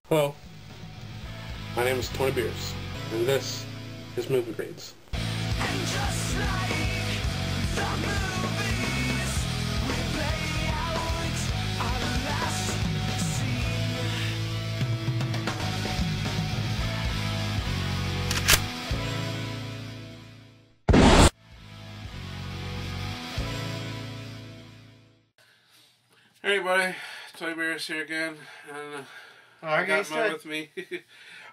Hello, my name is Tony Beers, and this is Movie Grades. And just like the movies, we play out our last scene. Hey everybody, Tony Beers here again, and I Okay, got Mo with me.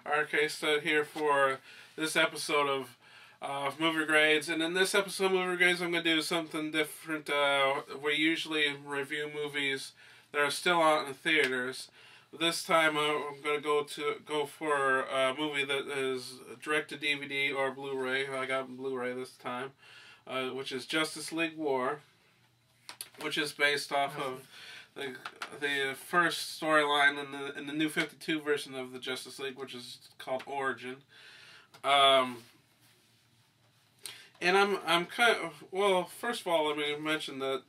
RK Stud here for this episode of Movie Grades, and in this episode of Movie Grades I'm going to do something different. We usually review movies that are still out in theaters. This time I'm going to go for a movie that is direct to DVD or Blu-ray. I got Blu-ray this time, which is Justice League War, which is based off of the first storyline in the New 52 version of the Justice League, which is called Origin. And I'm kind of, well, first of all, let me mention that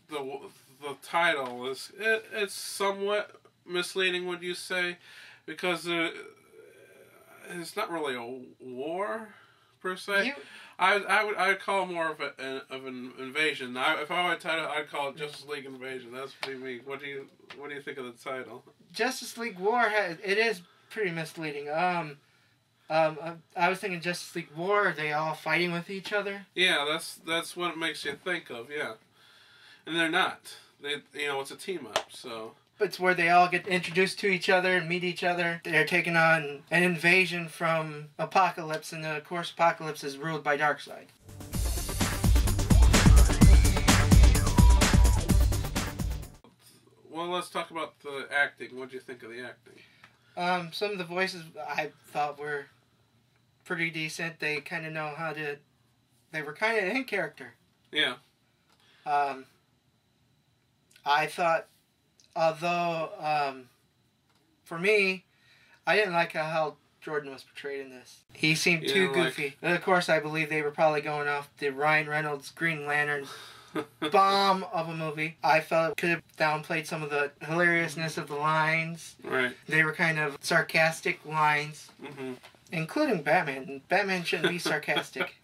the title is it's somewhat misleading, would you say, because it's not really a war per se. I'd call it more of an invasion. If I were to title, I'd call it Justice League Invasion. That's me. What do you think of the title? Justice League War it is pretty misleading. I was thinking Justice League War. Are they all fighting with each other? Yeah, that's what it makes you think of. Yeah, and they're not. It's a team up. So. It's where they all get introduced to each other and meet each other. They're taking on an invasion from Apocalypse, and of course Apocalypse is ruled by Darkseid. Well, let's talk about the acting. What do you think of the acting? Some of the voices I thought were pretty decent. They kind of know how to... They were kind of in character. Yeah. I thought... Although, for me, I didn't like how Jordan was portrayed in this. He seemed too goofy. Of course, I believe they were probably going off the Ryan Reynolds Green Lantern bomb of a movie. I felt it could have downplayed some of the hilariousness of the lines. Right. They were kind of sarcastic lines. Mm-hmm. Including Batman. Batman shouldn't be sarcastic.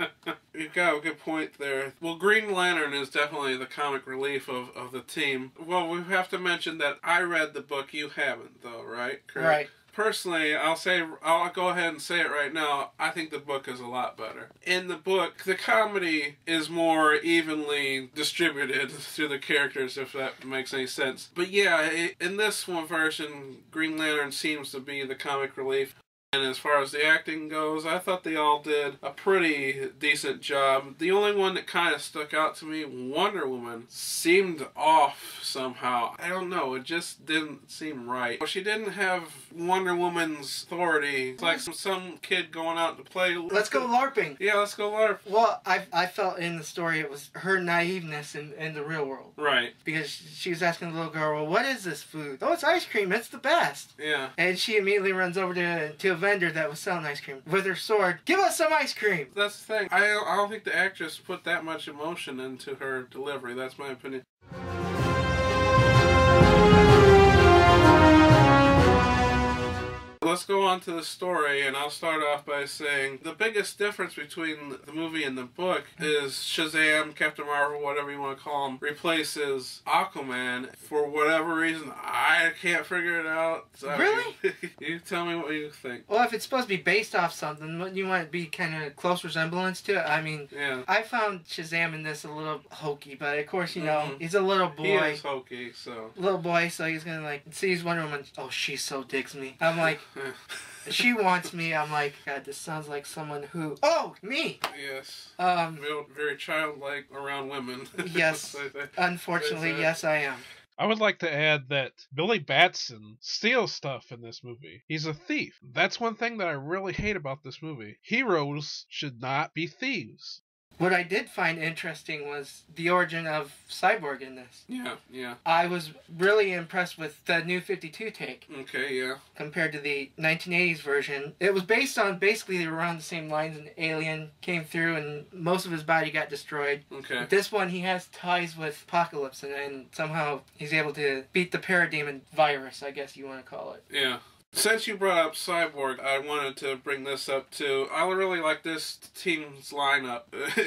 You've got a good point there. Well, Green Lantern is definitely the comic relief of the team. Well, we have to mention that I read the book. You haven't, though, right? Correct? Right. Personally, I'll go ahead and say it right now. I think the book is a lot better. In the book, the comedy is more evenly distributed through the characters, if that makes any sense. But yeah, in this one version, Green Lantern seems to be the comic relief. And as far as the acting goes, I thought they all did a pretty decent job. The only one that kind of stuck out to me, Wonder Woman, seemed off somehow. I don't know, it just didn't seem right. She didn't have Wonder Woman's authority. It's like some kid going out to play. Let's go LARPing. Yeah, let's go LARP. Well, I felt in the story it was her naiveness in the real world. Right. Because she was asking the little girl, well, what is this food? Oh, it's ice cream. It's the best. Yeah. And she immediately runs over to a vendor that was selling ice cream with her sword. Give us some ice cream. That's the thing. I don't think the actress put that much emotion into her delivery. That's my opinion. Let's go on to the story, and I'll start off by saying the biggest difference between the movie and the book is Shazam, Captain Marvel, whatever you want to call him, replaces Aquaman for whatever reason. I can't figure it out. Really? You tell me what you think. Well, if it's supposed to be based off something, wouldn't you want it to be kind of close resemblance to it? I mean, yeah. I found Shazam in this a little hokey, but of course, he's a little boy. He is hokey, so. Little boy, so he's gonna sees Wonder Woman. Oh, she so digs me. I'm like, she wants me. I'm like, God, this sounds like someone who. Oh, me. Yes. Very childlike around women. Yes. Unfortunately, yes, I am. I would like to add that Billy Batson steals stuff in this movie. He's a thief. That's one thing that I really hate about this movie. Heroes should not be thieves. What I did find interesting was the origin of Cyborg in this. Yeah, yeah. I was really impressed with the New 52 take. Okay, yeah. Compared to the 1980s version. It was based on basically around the same lines. An alien came through and most of his body got destroyed. Okay. This one, he has ties with Apocalypse, and somehow he's able to beat the parademon virus, I guess you want to call it. Yeah. Since you brought up Cyborg, I wanted to bring this up too. I really like this team's lineup,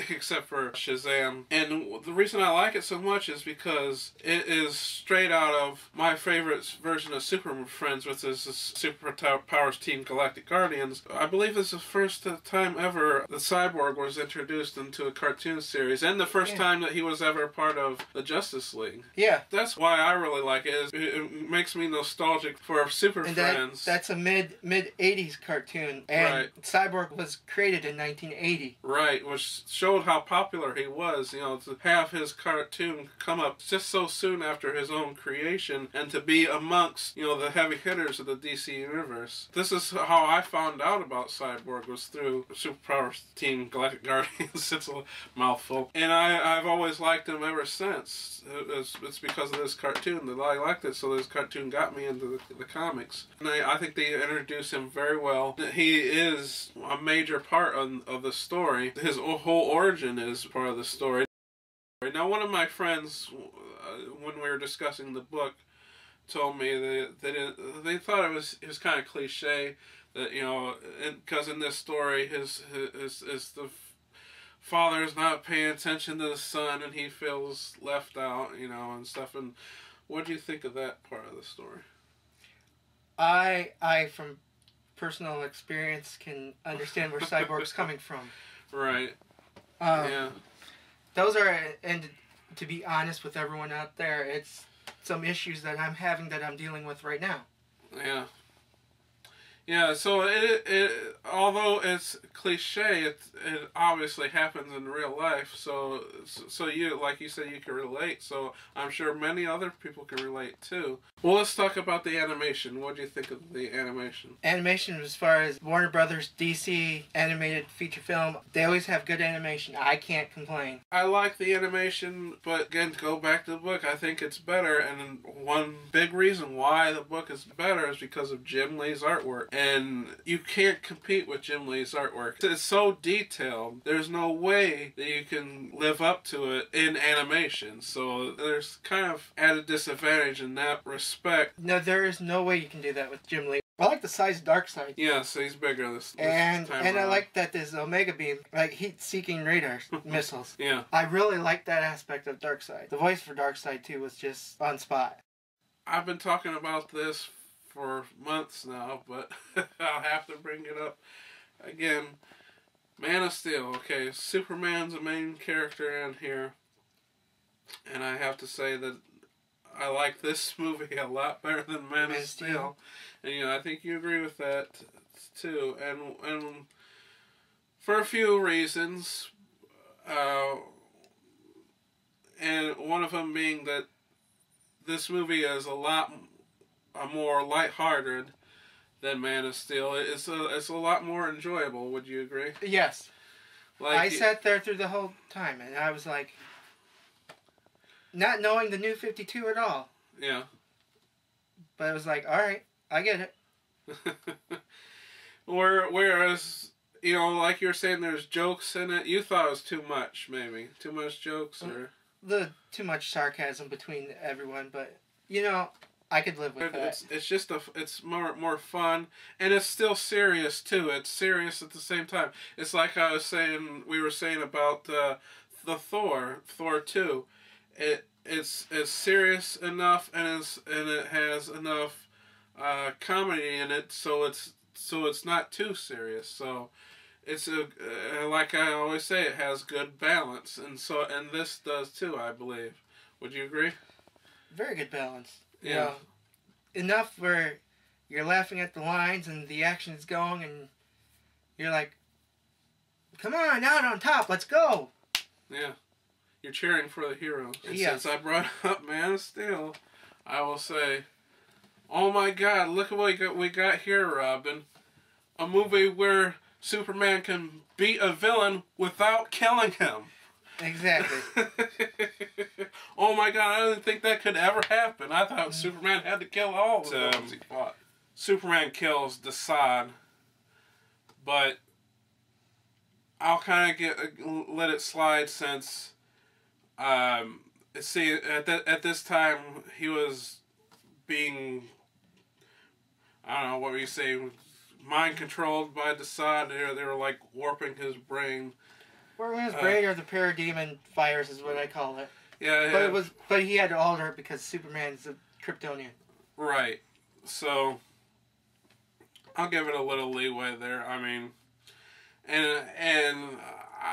except for Shazam. And the reason I like it so much is because it is straight out of my favorite version of Super Friends, which is the Super Powers Team Galactic Guardians. I believe this is the first time ever the Cyborg was introduced into a cartoon series, and the first time that he was ever part of the Justice League. Yeah. That's why I really like it. It makes me nostalgic for Super Friends. That's a mid 80s cartoon, and Cyborg was created in 1980. Right, which showed how popular he was. You know, to have his cartoon come up just so soon after his own creation, and to be amongst, you know, the heavy hitters of the DC universe. This is how I found out about Cyborg, was through Superpowers Team Galactic Guardians. It's a mouthful, and I've always liked him ever since. It's because of this cartoon that I liked it. So this cartoon got me into the comics, and I think they introduced him very well. He is a major part of the story. His whole origin is part of the story. Now, one of my friends, when we were discussing the book, told me that they thought it was kind of cliche that, you know, because in this story his the father is not paying attention to the son and he feels left out, you know, and stuff. And what do you think of that part of the story? I from personal experience can understand where Cyborg's coming from. Right. Yeah. Those are, and to be honest with everyone out there, it's some issues that I'm having that I'm dealing with right now. Yeah. Yeah, so it although it's cliche, it obviously happens in real life. So you, like you said, you can relate. So I'm sure many other people can relate too. Well, let's talk about the animation. What do you think of the animation? Animation, as far as Warner Brothers, DC animated feature film, they always have good animation. I can't complain. I like the animation, but again, to go back to the book, I think it's better. And one big reason why the book is better is because of Jim Lee's artwork. And you can't compete with Jim Lee's artwork. It's so detailed, there's no way that you can live up to it in animation. So there's kind of added disadvantage in that respect. No, there is no way you can do that with Jim Lee. I like the size of Darkseid. Yeah, so he's bigger this and time And around. I like that this Omega Beam, like heat-seeking radar missiles. Yeah. I really like that aspect of Darkseid. The voice for Darkseid, too, was just on spot. I've been talking about this for months now, but I'll have to bring it up again. Man of Steel. Okay, Superman's the main character in here, and I have to say that I like this movie a lot better than Man of Steel. And you know, I think you agree with that too. And for a few reasons, and one of them being that this movie is a lot more lighthearted than Man of Steel. It's a lot more enjoyable. Would you agree? Yes. Like I sat there through the whole time, and I was like, not knowing the New 52 at all. Yeah. But it was like, all right, I get it. Whereas, you know, like you were saying, there's jokes in it. You thought it was too much, maybe too much jokes, or too much sarcasm between everyone. But you know, I could live with that. It's just it's more fun, and it's still serious too. It's serious at the same time. It's like we were saying about the Thor 2. It's serious enough, and it has enough comedy in it, so it's not too serious. So it's like I always say, it has good balance, and this does too, I believe. Would you agree? Very good balance. Yeah. You know, enough where you're laughing at the lines and the action is going, and you're like, "Come on, out on top, let's go!" Yeah. You're cheering for the hero. And yes. Since I brought up Man of Steel, I will say, oh my God, look at what we got here, Robin. A movie where Superman can beat a villain without killing him. Exactly. Oh my God, I didn't think that could ever happen. I thought Superman had to kill all the villains he fought. Superman kills Desaad, but I'll kind of let it slide since... see, at this time, he was being I don't know what you say, mind controlled by Desaad. They were like warping his brain. Warping his brain, or the parademon virus is what I call it. Yeah, but he had to alter it because Superman's a Kryptonian. Right. So I'll give it a little leeway there. I mean, and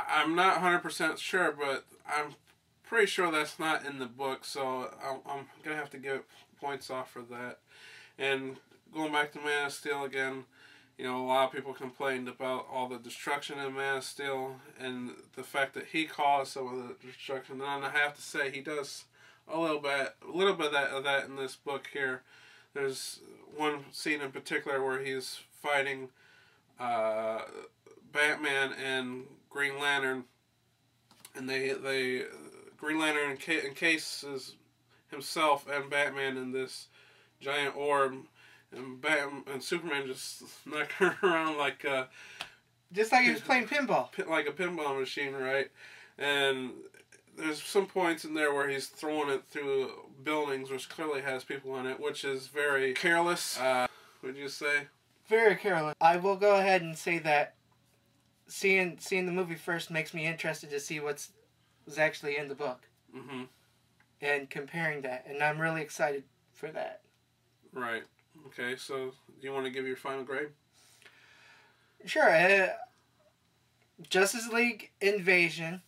I'm not 100% sure, but I'm pretty sure that's not in the book. So I'm gonna have to give points off for that. And going back to Man of Steel again, you know, a lot of people complained about all the destruction in Man of Steel and the fact that he caused some of the destruction. And I have to say, he does a little bit of that in this book here. There's one scene in particular where he's fighting Batman and Green Lantern, and they Green Lantern encases himself and Batman in this giant orb. And and Superman just knocking around like just like he was playing pinball, like a pinball machine, right? And there's some points in there where he's throwing it through buildings, which clearly has people in it, which is very careless. Would you say? Very careless. I will go ahead and say that seeing the movie first makes me interested to see was actually in the book, and comparing that, and I'm really excited for that. Right. Okay, so do you want to give your final grade? Sure. Justice League Invasion.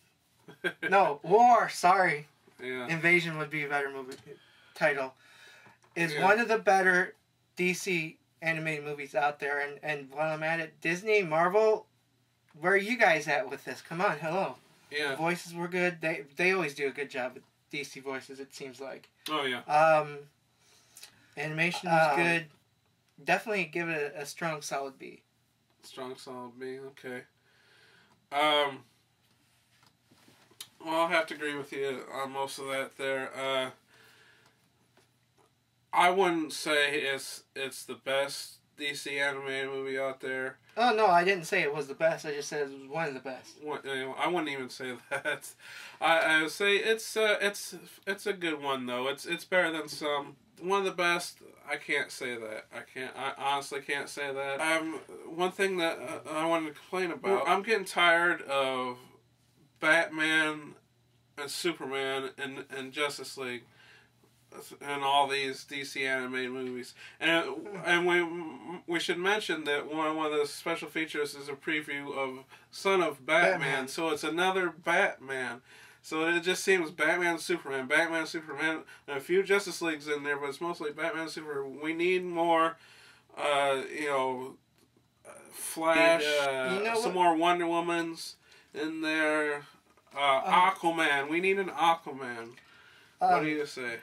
No, War, sorry. Yeah. Invasion would be a better movie title. Is one of the better DC animated movies out there. And while I'm at it, Disney, Marvel, where are you guys at with this? Come on, hello. Yeah. The voices were good. They always do a good job with DC voices, it seems like. Oh, yeah. Animation was good. Definitely give it a strong, solid B. Strong, solid B, okay. Well, I'll have to agree with you on most of that there. I wouldn't say it's the best DC animated movie out there. Oh, no, I didn't say it was the best. I just said it was one of the best. I wouldn't even say that. I would say it's a good one, though. It's better than some. One of the best, I can't say that. I honestly can't say that. One thing that I wanted to complain about, I'm getting tired of Batman and Superman and Justice League and all these DC animated movies. And we should mention that one of the special features is a preview of Son of Batman. So it's another Batman. So it just seems Batman, Superman, and a few Justice Leagues in there, but it's mostly Batman, Superman. We need more, Flash, some more Wonder Womans in there. Aquaman. We need an Aquaman. What do you say?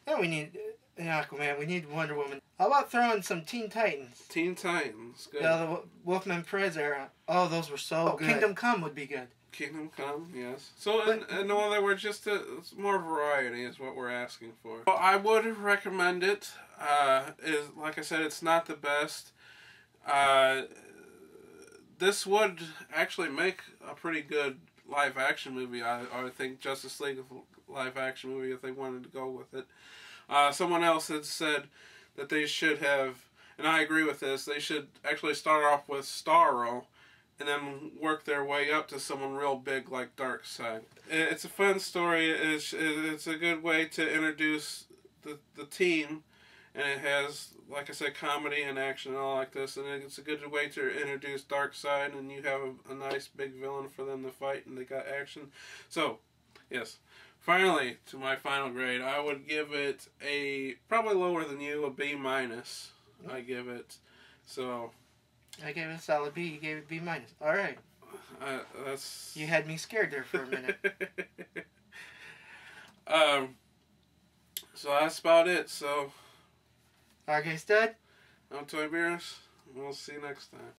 Yeah, we need an Aquaman. We need Wonder Woman. How about throwing some Teen Titans? Teen Titans. Good. Yeah, the Wolfman Perez era. Oh, those were so good. Kingdom Come would be good. Kingdom Come, yes. So, in other words, it's more variety is what we're asking for. Well, I would recommend it. Like I said, it's not the best. This would actually make a pretty good live-action movie. I think Justice League live-action movie, if they wanted to go with it. Someone else had said that they should have, and I agree with this, they should actually start off with Starro, and then work their way up to someone real big like Darkseid. It's a fun story. It's a good way to introduce the team, and it has, like I said, comedy and action and all like this, and it's a good way to introduce Darkseid, and you have a nice big villain for them to fight, and they got action. So, yes. Finally, to my final grade, I would give it probably lower than you, a B-. I give it. So... I gave it a solid B. You gave it B-. All right. That's... You had me scared there for a minute. So that's about it. So... Okay, stud. I'm Toy Beers. We'll see you next time.